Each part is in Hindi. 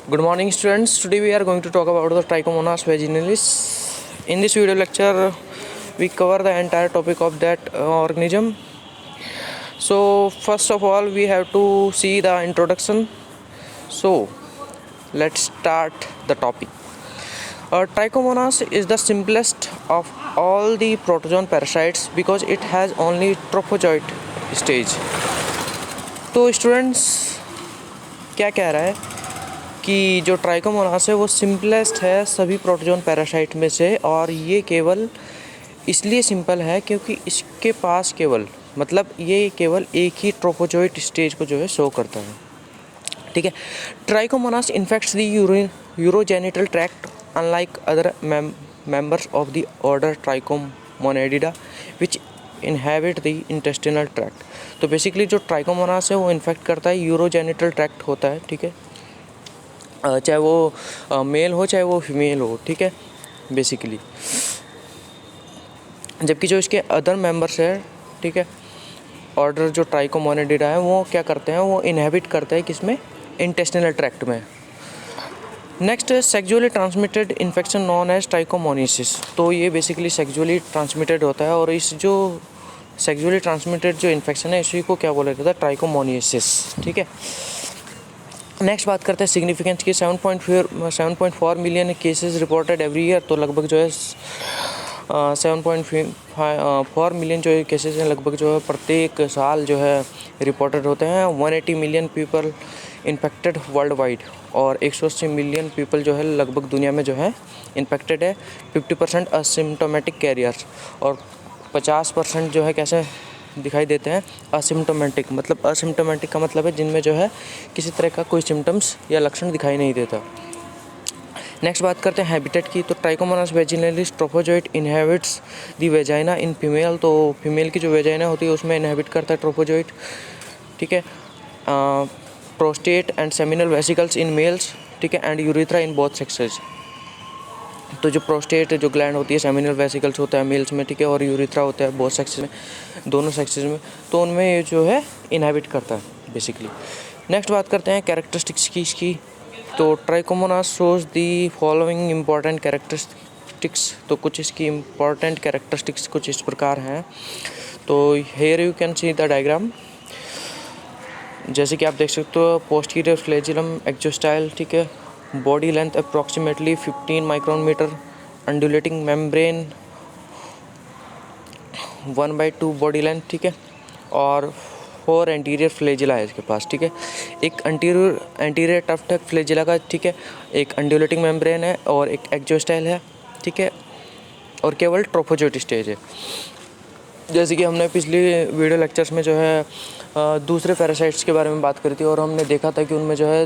Good morning, students. Today we are going to talk about the Trichomonas vaginalis. In this video lecture, we cover the entire topic of that organism. So, first of all, we have to see the introduction. So, let's start the topic. Trichomonas is the simplest of all the protozoan parasites because it has only trophozoite stage. तो स्टूडेंट्स क्या कह रहा है कि जो ट्राइकोमोनास है वो सिंपलेस्ट है सभी प्रोटोजोन पैरासाइट में से, और ये केवल इसलिए सिंपल है क्योंकि इसके पास केवल ये केवल एक ही ट्रोफोजोइट स्टेज को जो है शो करता है। ठीक है। Trichomonas infects the urogenital tract unlike other members of the order trichomonadida which inhabit the intestinal tract. तो बेसिकली जो ट्राइकोमोनास है वो इन्फेक्ट करता है यूरोजेनिटल ट्रैक्ट होता है। ठीक है, चाहे वो मेल हो चाहे वो फीमेल हो। ठीक है, बेसिकली जबकि जो इसके अदर मेंबर्स है, ठीक है, ऑर्डर जो ट्राइकोमोनेडिडा है वो क्या करते हैं, वो इनहेबिट करते हैं किसमें, इंटेस्टिनल ट्रैक्ट में। Next sexually transmitted infection known as trichomoniasis. तो ये बेसिकली सेक्सुअली ट्रांसमिटेड होता है, और इस जो सेक्सुअली ट्रांसमिटेड जो इन्फेक्शन है इसी को क्या बोला जाता है, ट्राइकोमोनिसिस। ठीक है। नेक्स्ट बात करते हैं सिग्निफिकेंस की। 7.4 million cases reported every year. तो लगभग जो है 7.4 मिलियन जो केसेस हैं लगभग जो है प्रत्येक साल जो है रिपोर्टेड होते हैं। 180 million people infected world wide, और 180 मिलियन पीपल जो है लगभग दुनिया में जो है इन्फेक्टेड है। 50% असिम्टोमेटिक कैरियर्स, और 50% जो है कैसे दिखाई देते हैं, असिम्टोमेटिक। असिम्टोमेटिक का मतलब है जिनमें जो है किसी तरह का कोई सिम्टम्स या लक्षण दिखाई नहीं देता। नेक्स्ट बात करते हैं हैबिटेट की। तो trichomonas vaginalis trophozoite inhabits the vagina in female. तो फीमेल की जो वेजाइना होती है उसमें इनहेबिट करता है ट्रोफोजोइट। ठीक है। Prostate and seminal vesicles in males. ठीक है, and urethra in both sexes. तो जो प्रोस्टेट जो ग्लैंड होती है, सेमिनल वेसिकल्स होता है मेल्स में, ठीक है, और यूरिथ्रा होता है बोथ सेक्सेस में, दोनों सेक्सेस में, तो उनमें ये जो है इनहेबिट करता है बेसिकली। नेक्स्ट बात करते हैं कैरेक्टरिस्टिक्स की इसकी। तो trichomonas shows the following important characteristics. तो कुछ इसकी इम्पॉर्टेंट कैरेक्टरिस्टिक्स कुछ इस प्रकार हैं। तो here you can see the diagram. जैसे कि आप देख सकते हो, पोस्टीरियर फ्लैजिलम एक्जोस्टाइल, ठीक है, body length approximately 15 micron metre, undulating membrane 1/2 body length, ठीक है, और 4 एंटीरियर फ्लैजिला है इसके पास। ठीक है, एक एंटीरियर टफ्ट है फ्लैजिला का, ठीक है, एक अंडुलेटिंग मेम्ब्रेन है और एक एक्जोस्टाइल है। ठीक है, और केवल ट्रोफोजोइट स्टेज है। जैसे कि हमने पिछली वीडियो लेक्चर्स में जो है दूसरे पैरासाइट्स के बारे में बात करी थी, और हमने देखा था कि उनमें जो है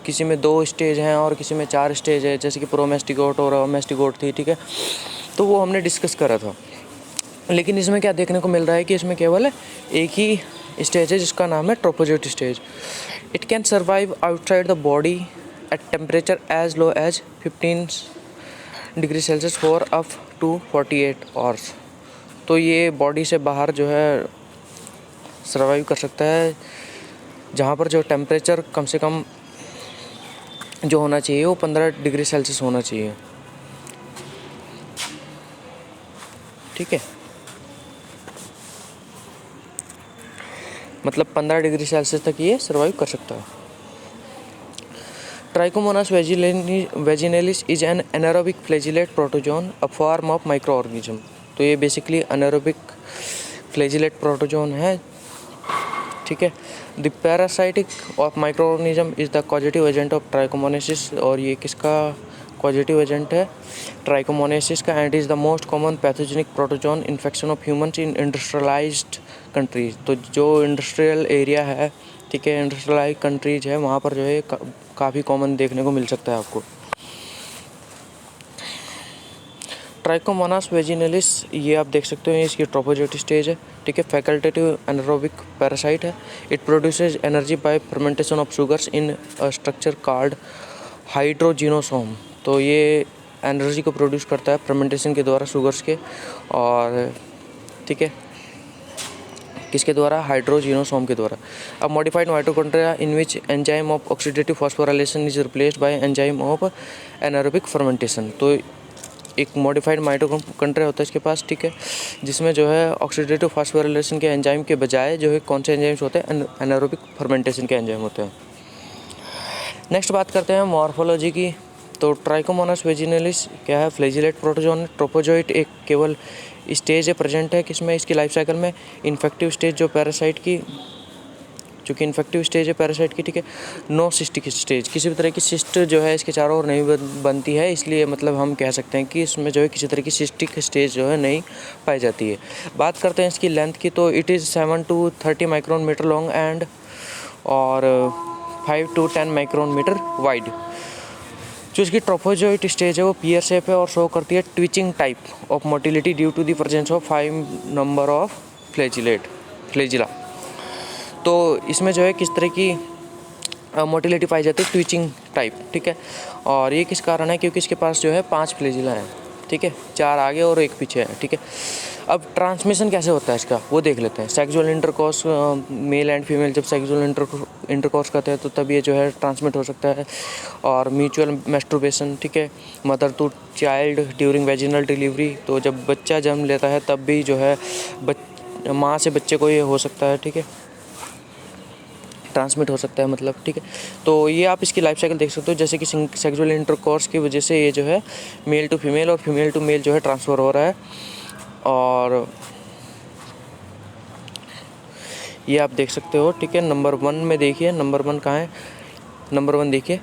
किसी में 2 स्टेज हैं और किसी में 4 स्टेज है, जैसे कि प्रोमेस्टिगोट और ओमेस्टिगोट थी। ठीक है, तो वो हमने डिस्कस करा था। लेकिन इसमें क्या देखने को मिल रहा है कि इसमें केवल एक ही स्टेज है जिसका नाम है trophozoite stage. It can survive outside the body at temperature as low as 15 degree Celsius for up to 48 hours. तो ये बॉडी से बाहर जो है सर्वाइव कर सकता है, जहाँ पर जो टेम्परेचर कम से कम जो होना चाहिए वो 15 डिग्री सेल्सियस होना चाहिए। ठीक है, 15 डिग्री सेल्सियस तक ये सर्वाइव कर सकता है। Trichomonas vaginalis is an anaerobic flagellate protozoan, a form of micro organism. तो ये बेसिकली एनारोबिक फ्लैजिलेट प्रोटोजोन है। ठीक है, the parasitic of micro organism is the causative agent of trichomoniasis. और ये किसका कॉजेटिव एजेंट है, ट्राइकोमोनेसिस का, and is the most common pathogenic protozoan infection of humans in industrialised countries. तो जो इंडस्ट्रियल एरिया है, ठीक है, इंडस्ट्रियलाइज कंट्रीज है, वहाँ पर जो है काफ़ी कॉमन देखने को मिल सकता है आपको। ट्राइकोमोनास वेजिनलिस ये आप देख सकते हो, इसकी ट्रोफोजोइट स्टेज है। ठीक है, फैकल्टेटिव एनारोबिक पैरासाइट है। It produces energy by fermentation of sugars in a structure called hydrogenosome. तो ये एनर्जी को प्रोड्यूस करता है फर्मेंटेशन के द्वारा शुगर्स के, और ठीक है, किसके द्वारा? हाइड्रोजिनोसोम के द्वारा। अब modified mitochondria in which enzyme of oxidative phosphorylation is replaced by enzyme of anaerobic fermentation. तो एक मॉडिफाइड माइटोकॉन्ड्रिया होता है इसके पास, ठीक है, जिसमें जो है ऑक्सीडेटिव फॉस्फोराइलेशन के एंजाइम के बजाय जो है कौन से एंजाइम्स होते हैं? एनारोबिक फर्मेंटेशन के एंजाइम होते हैं। नेक्स्ट बात करते हैं मॉर्फोलॉजी की। तो ट्राइकोमोनास वेजिनलिस क्या है? फ्लैजिलेट प्रोटोजोन ट्रोपोजोइट एक केवल स्टेज है प्रेजेंट है किसमें? इसकी लाइफ साइकिल में इन्फेक्टिव स्टेज जो पैरासाइट की, चूँकि इन्फेक्टिव स्टेज है पैरासाइट की, ठीक है। नो सिस्टिक स्टेज, किसी भी तरह की सिस्ट जो है इसके चारों ओर नहीं बनती है, इसलिए मतलब हम कह सकते हैं कि इसमें जो है किसी तरह की सिस्टिक स्टेज जो है नहीं पाई जाती है। बात करते हैं इसकी लेंथ की, तो it is 7 to 30 micron metre long and और 5 to 10 माइक्रोन मीटर वाइड। जो इसकी ट्रोपोजोइट स्टेज है वो पियर शेप है और शो करती है twitching type of motility due to the presence of 5 number of flagella. तो इसमें जो है किस तरह की मोटिलिटी पाई जाती है? ट्विचिंग टाइप, ठीक है। और ये किस कारण है? क्योंकि इसके पास जो है 5 फ्लैजिला हैं, ठीक है, 4 आगे और 1 पीछे है, ठीक है। अब ट्रांसमिशन कैसे होता है इसका वो देख लेते हैं। Sexual intercourse, male and female जब सेक्सुअल इंटरकोर्स करते हैं तो तब ये जो है ट्रांसमिट हो सकता है। और म्यूचुअल मैस्टरबेशन, ठीक है, mother to child during vaginal delivery, तो जब बच्चा जन्म लेता है तब भी जो है माँ से बच्चे को ये हो सकता है, ठीक है, ट्रांसमिट हो सकता है मतलब, ठीक है। तो ये आप इसकी लाइफ साइकिल देख सकते हो, जैसे कि सेक्सुअल इंटरकोर्स की वजह से ये जो है मेल टू फीमेल और फीमेल टू मेल जो है ट्रांसफ़र हो रहा है। और ये आप देख सकते हो, ठीक है। नंबर 1 में देखिए, नंबर 1 कहाँ है? नंबर 1 देखिए,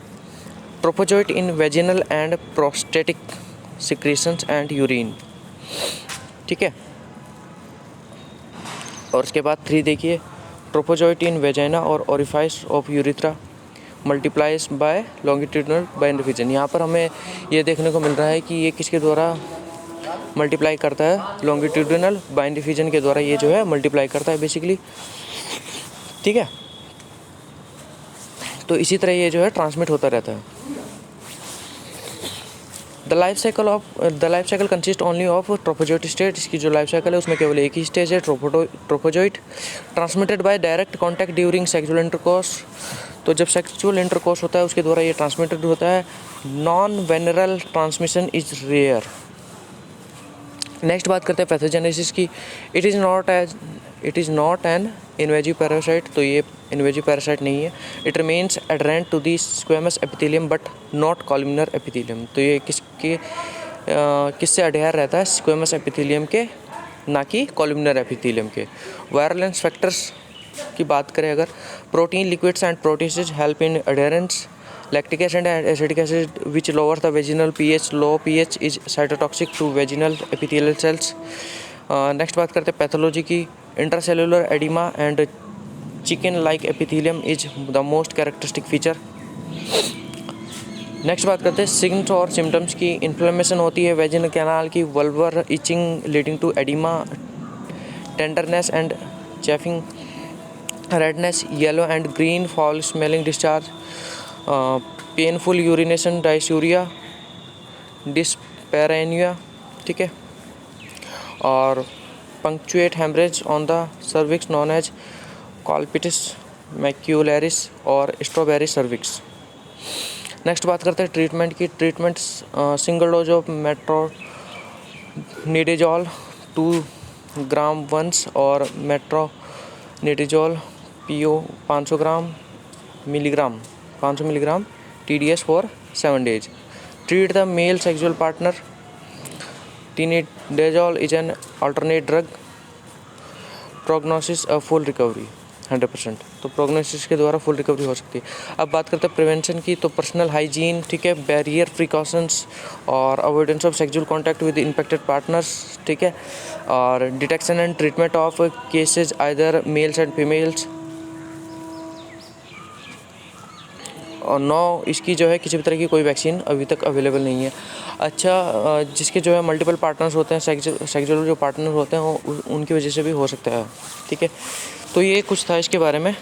trophozoite in vaginal and prostatic secretions and urine, ठीक है। और उसके बाद 3 देखिए, ट्रोपोजोइट इन वेजाइना और orifice of urethra multiplies by longitudinal binary fission. यहाँ पर हमें ये देखने को मिल रहा है कि ये किसके द्वारा मल्टीप्लाई करता है? लॉन्गिट्यूडनल बाइंडिफिजन के द्वारा ये जो है मल्टीप्लाई करता है बेसिकली, ठीक है। तो इसी तरह ये जो है ट्रांसमिट होता रहता है। The life cycle consist only of trophozoite stage. इसकी जो लाइफ साइकिल है उसमें केवल एक ही स्टेज है, trophozoite. Transmitted by direct contact during sexual intercourse, तो जब सेक्सुअल इंटरकोर्स होता है उसके द्वारा ये ट्रांसमिटेड होता है। Non venereal transmission is rare. Next बात करते हैं पैथोजेनेसिस की। It is not an invasive parasite, तो ये इन्वेजिव पैरासाइट नहीं है। It remains adherent to the squamous epithelium but not columnar epithelium, तो ये किससे अडेयर रहता है? स्क्वेमस एपिथेलियम के, ना कि कॉलमनर एपिथेलियम के। वायरलेंस फैक्टर्स की बात करें अगर, protein liquids and proteins help in adherence. Lactic acid and acidic acid which lower the vaginal pH, low pH is cytotoxic to vaginal epithelial cells. Next बात करते हैं पैथोलॉजी की। Intracellular oedema and chicken like epithelium is the most characteristic feature. Next बात करते हैं सिग्न्स और सिम्टम्स की। इन्फ्लेमेशन होती है वेजिनल कैनाल की, vulvar itching leading to oedema, tenderness and chafing, redness, yellow and green foul smelling discharge, painful urination, dysuria, dyspareunia, ठीक है। और punctuate haemorrhage on the cervix known as colpitis macularis और स्ट्रॉबेरी सर्विक्स। नेक्स्ट बात करते हैं ट्रीटमेंट की। Treatment single dose of metronidazole 2 gram once और metronidazole PO 500 milligram TDS for 7 days। Treat the male sexual partner. Tinidazole is an alternate drug. Prognosis a full recovery 100%, तो प्रोग्नोसिस के द्वारा फुल रिकवरी हो सकती है। अब बात करते हैं प्रिवेंशन की, तो पर्सनल हाइजीन, ठीक है, बैरियर प्रिकॉशंस और avoidance of sexual contact with infected partners, ठीक है, और detection and treatment of cases either mails and females. और 9 इसकी जो है किसी भी तरह की कोई वैक्सीन अभी तक अवेलेबल नहीं है। अच्छा, जिसके जो है मल्टीपल पार्टनर्स होते हैं, सेक्सुअल जो पार्टनर होते हैं उनकी वजह से भी हो सकता है, ठीक है। तो ये कुछ था इसके बारे में।